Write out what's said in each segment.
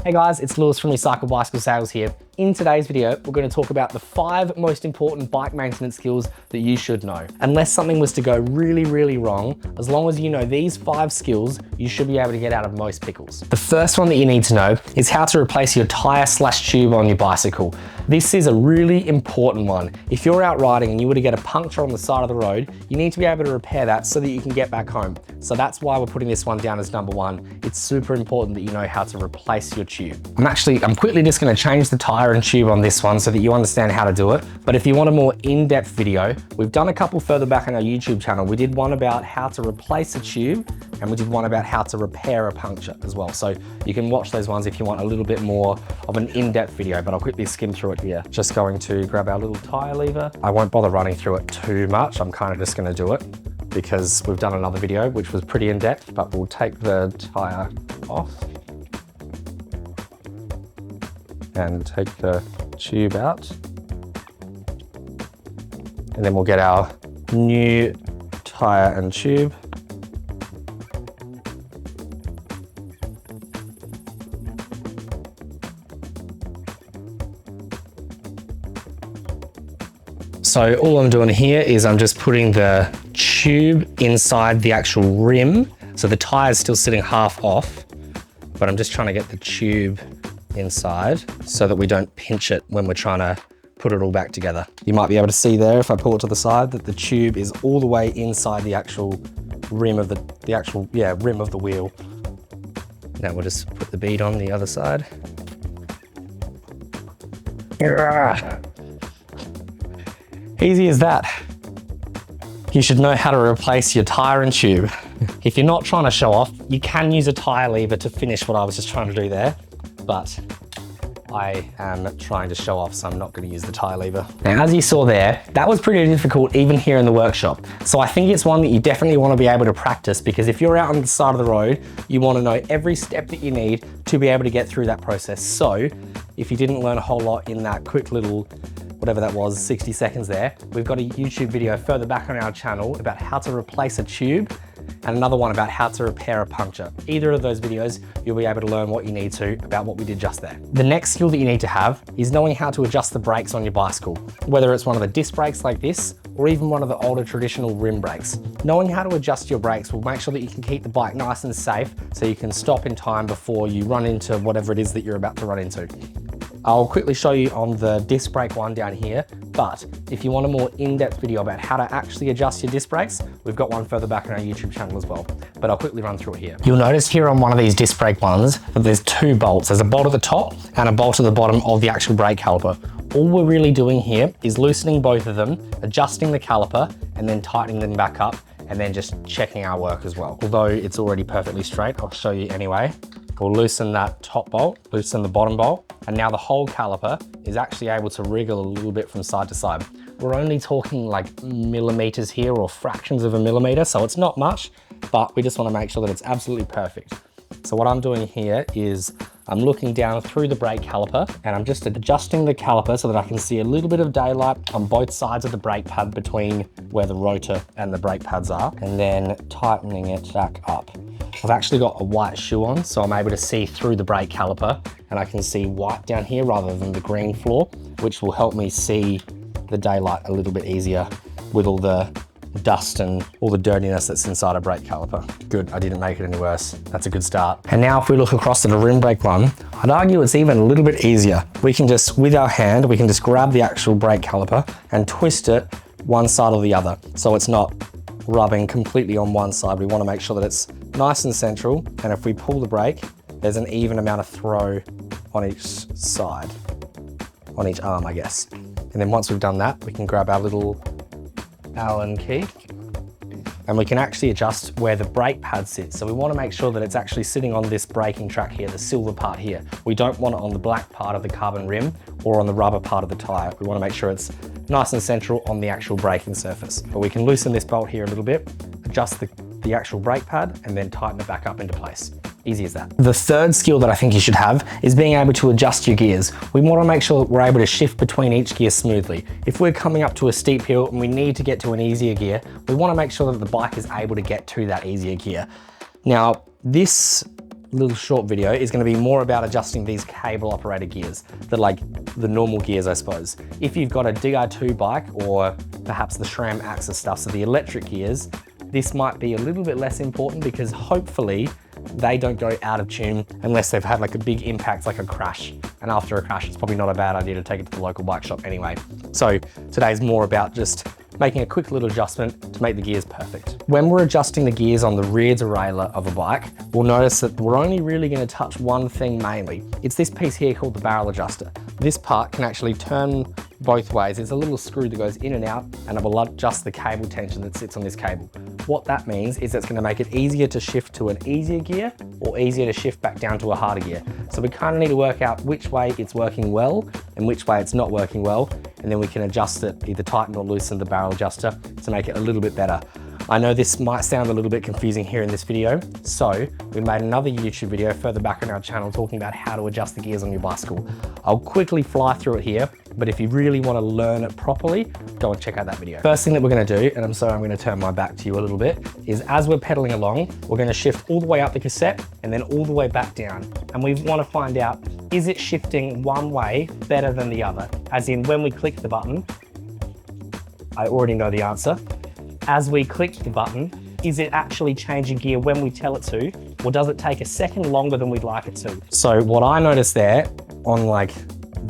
Hey guys, it's Lewis from Recycle Bicycle Sales here. In today's video, we're going to talk about the 5 most important bike maintenance skills that you should know. Unless something was to go really wrong, as long as you know these 5 skills, you should be able to get out of most pickles. The first one that you need to know is how to replace your tire/tube on your bicycle. This is a really important one. If you're out riding and you were to get a puncture on the side of the road, you need to be able to repair that so that you can get back home. So that's why we're putting this one down as number 1. It's super important that you know how to replace your tube. I'm quickly just going to change the tire and tube on this one so that you understand how to do it. But if you want a more in-depth video, we've done a couple further back on our YouTube channel. We did one about how to replace a tube and we did one about how to repair a puncture as well. So you can watch those ones if you want a little bit more of an in-depth video, but I'll quickly skim through it here. Just going to grab our little tire lever. I won't bother running through it too much. I'm kind of just going to do it because we've done another video which was pretty in-depth, but we'll take the tire off and take the tube out. And then we'll get our new tire and tube. So all I'm doing here is I'm just putting the tube inside the actual rim. So the tire is still sitting half off, but I'm just trying to get the tube inside so that we don't pinch it when we're trying to put it all back together. You might be able to see there if I pull it to the side that the tube is all the way inside the actual rim of the rim of the wheel. Now we'll just put the bead on the other side. Easy as that. You should know how to replace your tire and tube. If you're not trying to show off, you can use a tire lever to finish what I was just trying to do there, but I am trying to show off, so I'm not going to use the tire lever. Now, as you saw there, that was pretty difficult even here in the workshop. So I think it's one that you definitely want to be able to practice, because if you're out on the side of the road, you want to know every step that you need to be able to get through that process. So if you didn't learn a whole lot in that quick little, whatever that was, 60 seconds there, we've got a YouTube video further back on our channel about how to replace a tube and another one about how to repair a puncture. Either of those videos, you'll be able to learn what you need to about what we did just there. The next skill that you need to have is knowing how to adjust the brakes on your bicycle, whether it's one of the disc brakes like this, or even one of the older traditional rim brakes. Knowing how to adjust your brakes will make sure that you can keep the bike nice and safe so you can stop in time before you run into whatever it is that you're about to run into. I'll quickly show you on the disc brake one down here, but if you want a more in-depth video about how to actually adjust your disc brakes, we've got one further back on our YouTube channel as well, but I'll quickly run through it here. You'll notice here on one of these disc brake ones that there's 2 bolts. There's a bolt at the top and a bolt at the bottom of the actual brake caliper. All we're really doing here is loosening both of them, adjusting the caliper, and then tightening them back up, and then just checking our work as well. Although it's already perfectly straight, I'll show you anyway. We'll loosen that top bolt, loosen the bottom bolt, and now the whole caliper is actually able to wriggle a little bit from side to side. We're only talking like millimeters here, or fractions of a millimeter, so it's not much, but we just want to make sure that it's absolutely perfect. So what I'm doing here is I'm looking down through the brake caliper and I'm just adjusting the caliper so that I can see a little bit of daylight on both sides of the brake pad between where the rotor and the brake pads are, and then tightening it back up. I've actually got a white shoe on, so I'm able to see through the brake caliper and I can see white down here rather than the green floor, which will help me see the daylight a little bit easier with all the dust and all the dirtiness that's inside a brake caliper. Good, I didn't make it any worse. That's a good start. And now if we look across at the rim brake one, I'd argue it's even a little bit easier. We can just, with our hand, we can just grab the actual brake caliper and twist it one side or the other. So it's not rubbing completely on one side. We want to make sure that it's nice and central. And if we pull the brake, there's an even amount of throw on each side, on each arm, I guess. And then once we've done that, we can grab our little Allen key and we can actually adjust where the brake pad sits. So we want to make sure that it's actually sitting on this braking track here, the silver part here. We don't want it on the black part of the carbon rim or on the rubber part of the tire. We want to make sure it's nice and central on the actual braking surface. But we can loosen this bolt here a little bit, adjust the actual brake pad, and then tighten it back up into place. Easy as that. The third skill that I think you should have is being able to adjust your gears. We want to make sure that we're able to shift between each gear smoothly. If we're coming up to a steep hill and we need to get to an easier gear, we want to make sure that the bike is able to get to that easier gear. Now, this little short video is going to be more about adjusting these cable operated gears, the normal gears, I suppose. If you've got a DR2 bike or perhaps the SRAM axis stuff, so the electric gears, this might be a little bit less important because hopefully they don't go out of tune unless they've had like a big impact, like a crash. And after a crash, it's probably not a bad idea to take it to the local bike shop anyway. So today's more about just making a quick little adjustment to make the gears perfect. When we're adjusting the gears on the rear derailleur of a bike, we'll notice that we're only really going to touch one thing mainly. It's this piece here called the barrel adjuster. This part can actually turn both ways. It's a little screw that goes in and out, and it will adjust the cable tension that sits on this cable. What that means is it's going to make it easier to shift to an easier gear or easier to shift back down to a harder gear. So we kind of need to work out which way it's working well and which way it's not working well, and then we can adjust it, either tighten or loosen the barrel adjuster to make it a little bit better. I know this might sound a little bit confusing here in this video, so we made another YouTube video further back on our channel talking about how to adjust the gears on your bicycle. I'll quickly fly through it here, but if you really want to learn it properly, go and check out that video. First thing that we're going to do, and I'm sorry I'm going to turn my back to you a little bit, is as we're pedaling along, we're going to shift all the way up the cassette and then all the way back down. And we want to find out, is it shifting one way better than the other? As in, when we click the button, I already know the answer. As we click the button, is it actually changing gear when we tell it to, or does it take a second longer than we'd like it to? So what I noticed there on like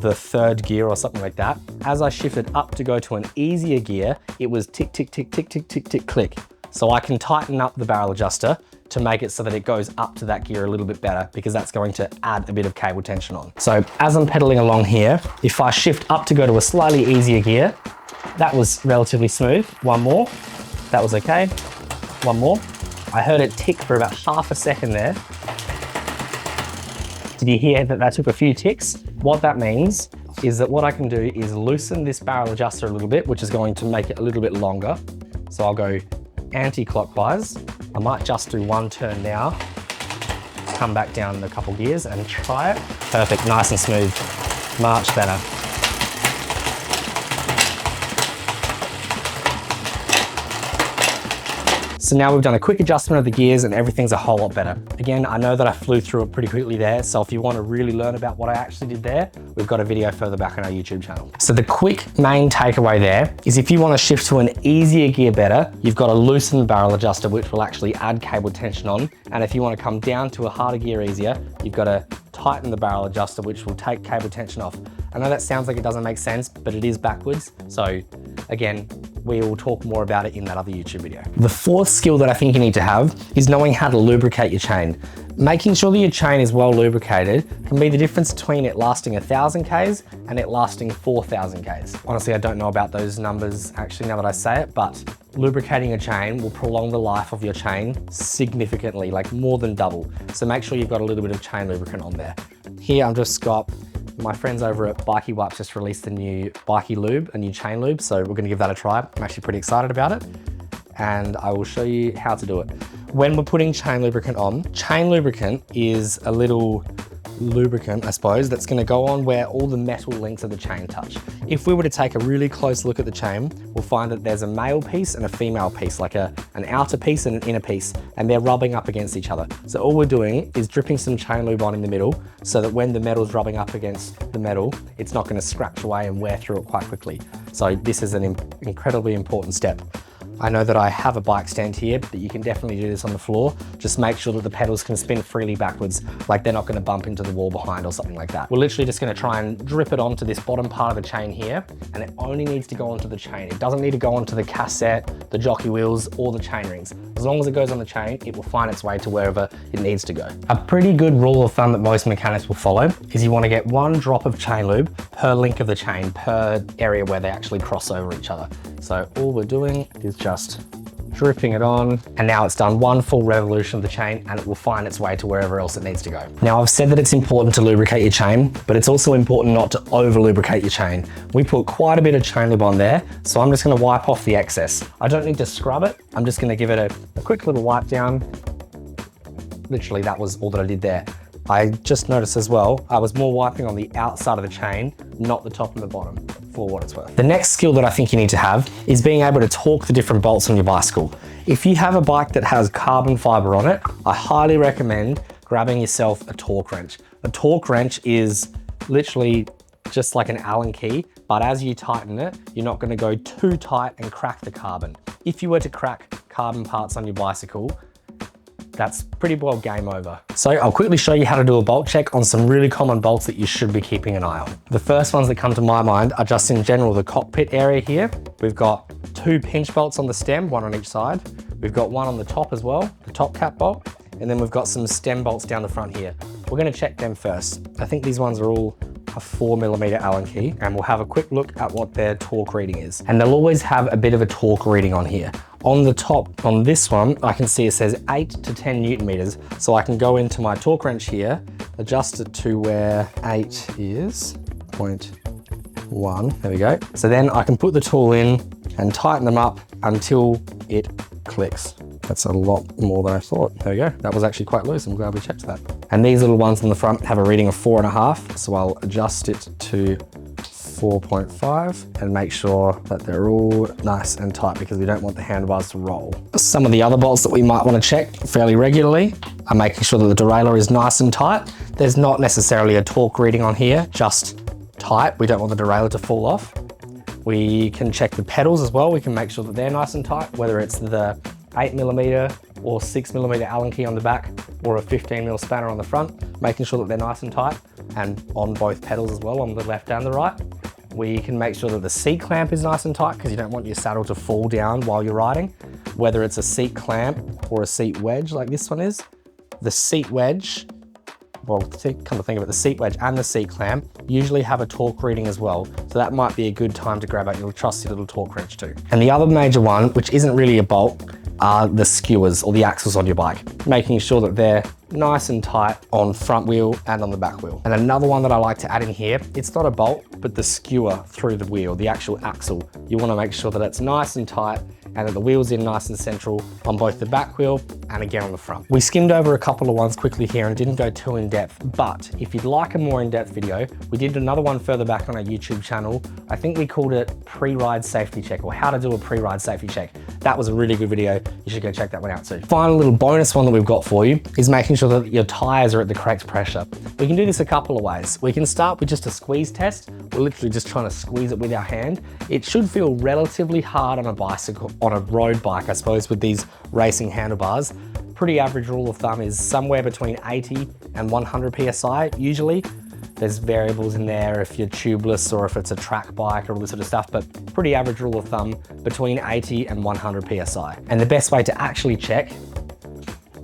the third gear or something like that, as I shifted up to go to an easier gear, it was tick, tick, tick, tick, tick, tick, tick, click. So I can tighten up the barrel adjuster to make it so that it goes up to that gear a little bit better, because that's going to add a bit of cable tension on. So as I'm pedaling along here, if I shift up to go to a slightly easier gear, that was relatively smooth. One more. That was okay. One more. I heard it tick for about half a second there. Did you hear that took a few ticks? What that means is that what I can do is loosen this barrel adjuster a little bit, which is going to make it a little bit longer. So I'll go anti-clockwise. I might just do one turn now, come back down a couple gears and try it. Perfect, nice and smooth, much better. So now we've done a quick adjustment of the gears and everything's a whole lot better. Again, I know that I flew through it pretty quickly there, so if you want to really learn about what I actually did there, we've got a video further back on our YouTube channel. So the quick main takeaway there is if you want to shift to an easier gear better, you've got to loosen the barrel adjuster, which will actually add cable tension on. And if you want to come down to a harder gear easier, you've got to tighten the barrel adjuster, which will take cable tension off. I know that sounds like it doesn't make sense, but it is backwards. So again, we will talk more about it in that other YouTube video. The fourth skill that I think you need to have is knowing how to lubricate your chain. Making sure that your chain is well lubricated can be the difference between it lasting 1,000 Ks and it lasting 4,000 Ks. Honestly, I don't know about those numbers actually now that I say it, but lubricating a chain will prolong the life of your chain significantly, like more than double. So make sure you've got a little bit of chain lubricant on there. Here I've just got my friends over at Bikey Wipes just released a new Bikey Lube, a new chain lube, so we're gonna give that a try. I'm actually pretty excited about it, and I will show you how to do it. When we're putting chain lubricant on, chain lubricant is a little lubricant, I suppose, that's gonna go on where all the metal links of the chain touch. If we were to take a really close look at the chain, we'll find that there's a male piece and a female piece, like an outer piece and an inner piece, and they're rubbing up against each other. So all we're doing is dripping some chain lube on in the middle so that when the metal's rubbing up against the metal, it's not gonna scratch away and wear through it quite quickly. So this is an incredibly important step. I know that I have a bike stand here, but you can definitely do this on the floor. Just make sure that the pedals can spin freely backwards, like they're not gonna bump into the wall behind or something like that. We're literally just gonna try and drip it onto this bottom part of the chain here, and it only needs to go onto the chain. It doesn't need to go onto the cassette, the jockey wheels, or the chain rings. As long as it goes on the chain, it will find its way to wherever it needs to go. A pretty good rule of thumb that most mechanics will follow is you wanna get one drop of chain lube per link of the chain, per area where they actually cross over each other. So all we're doing is just dripping it on, and now it's done one full revolution of the chain and it will find its way to wherever else it needs to go. Now I've said that it's important to lubricate your chain, but it's also important not to over lubricate your chain. We put quite a bit of chain lube on there, so I'm just gonna wipe off the excess. I don't need to scrub it. I'm just gonna give it a quick little wipe down. Literally, that was all that I did there. I just noticed as well, I was more wiping on the outside of the chain, not the top and the bottom, for what it's worth. The next skill that I think you need to have is being able to torque the different bolts on your bicycle. If you have a bike that has carbon fiber on it, I highly recommend grabbing yourself a torque wrench. A torque wrench is literally just like an Allen key, but as you tighten it, you're not going to go too tight and crack the carbon. If you were to crack carbon parts on your bicycle, that's pretty well game over. So I'll quickly show you how to do a bolt check on some really common bolts that you should be keeping an eye on. The first ones that come to my mind are just in general the cockpit area here. We've got 2 pinch bolts on the stem, 1 on each side. We've got 1 on the top as well, the top cap bolt. And then we've got some stem bolts down the front here. We're gonna check them first. I think these ones are all a 4mm Allen key, and we'll have a quick look at what their torque reading is. And they'll always have a bit of a torque reading on here. On the top, on this one, I can see it says 8 to 10 Newton meters. So I can go into my torque wrench here, adjust it to where 8 is, 0.1, there we go. So then I can put the tool in and tighten them up until it clicks. That's a lot more than I thought. There we go. That was actually quite loose. I'm glad we checked that. And these little ones on the front have a reading of 4.5. So I'll adjust it to 4.5 and make sure that they're all nice and tight because we don't want the handlebars to roll. Some of the other bolts that we might want to check fairly regularly are making sure that the derailleur is nice and tight. There's not necessarily a torque reading on here, just tight. We don't want the derailleur to fall off. We can check the pedals as well. We can make sure that they're nice and tight, whether it's the 8mm or 6mm Allen key on the back or a 15mm spanner on the front, making sure that they're nice and tight, and on both pedals as well, on the left and the right. We can make sure that the seat clamp is nice and tight because you don't want your saddle to fall down while you're riding, whether it's a seat clamp or a seat wedge like this one is. The seat wedge, well, come to think of it, the seat wedge and the seat clamp usually have a torque reading as well. So that might be a good time to grab out your trusty little torque wrench too. And the other major one, which isn't really a bolt, are the skewers or the axles on your bike, making sure that they're nice and tight on front wheel and on the back wheel. And another one that I like to add in here, it's not a bolt, but the skewer through the wheel, the actual axle. You want to make sure that it's nice and tight and that the wheel's in nice and central on both the back wheel and again on the front. We skimmed over a couple of ones quickly here and didn't go too in depth, but if you'd like a more in-depth video, we did another one further back on our YouTube channel. I think we called it pre-ride safety check, or how to do a pre-ride safety check. That was a really good video. You should go check that one out too. Final little bonus one that we've got for you is making sure that your tires are at the correct pressure. We can do this a couple of ways. We can start with just a squeeze test. We're literally just trying to squeeze it with our hand. It should feel relatively hard on a bicycle, on a road bike, I suppose, with these racing handlebars. Pretty average rule of thumb is somewhere between 80 and 100 PSI usually. There's variables in there if you're tubeless or if it's a track bike or all this sort of stuff, but pretty average rule of thumb between 80 and 100 PSI. And the best way to actually check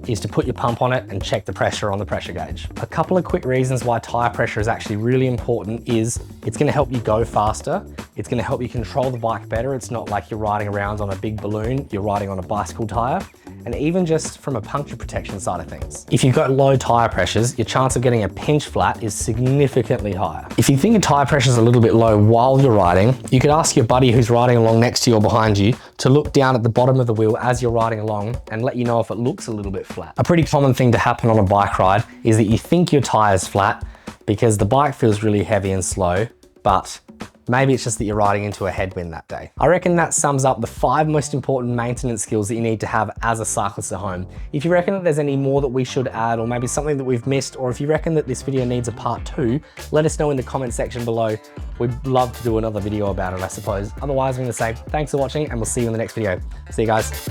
is to put your pump on it and check the pressure on the pressure gauge. A couple of quick reasons why tire pressure is actually really important is it's gonna help you go faster. It's gonna help you control the bike better. It's not like you're riding around on a big balloon, you're riding on a bicycle tire. And even just from a puncture protection side of things. If you've got low tire pressures, your chance of getting a pinch flat is significantly higher. If you think your tire pressure is a little bit low while you're riding, you could ask your buddy who's riding along next to you or behind you to look down at the bottom of the wheel as you're riding along and let you know if it looks a little bit flat. A pretty common thing to happen on a bike ride is that you think your tire's flat because the bike feels really heavy and slow, but maybe it's just that you're riding into a headwind that day. I reckon that sums up the 5 most important maintenance skills that you need to have as a cyclist at home. If you reckon that there's any more that we should add, or maybe something that we've missed, or if you reckon that this video needs a part 2, let us know in the comment section below. We'd love to do another video about it, I suppose. Otherwise, I'm gonna say thanks for watching and we'll see you in the next video. See you guys.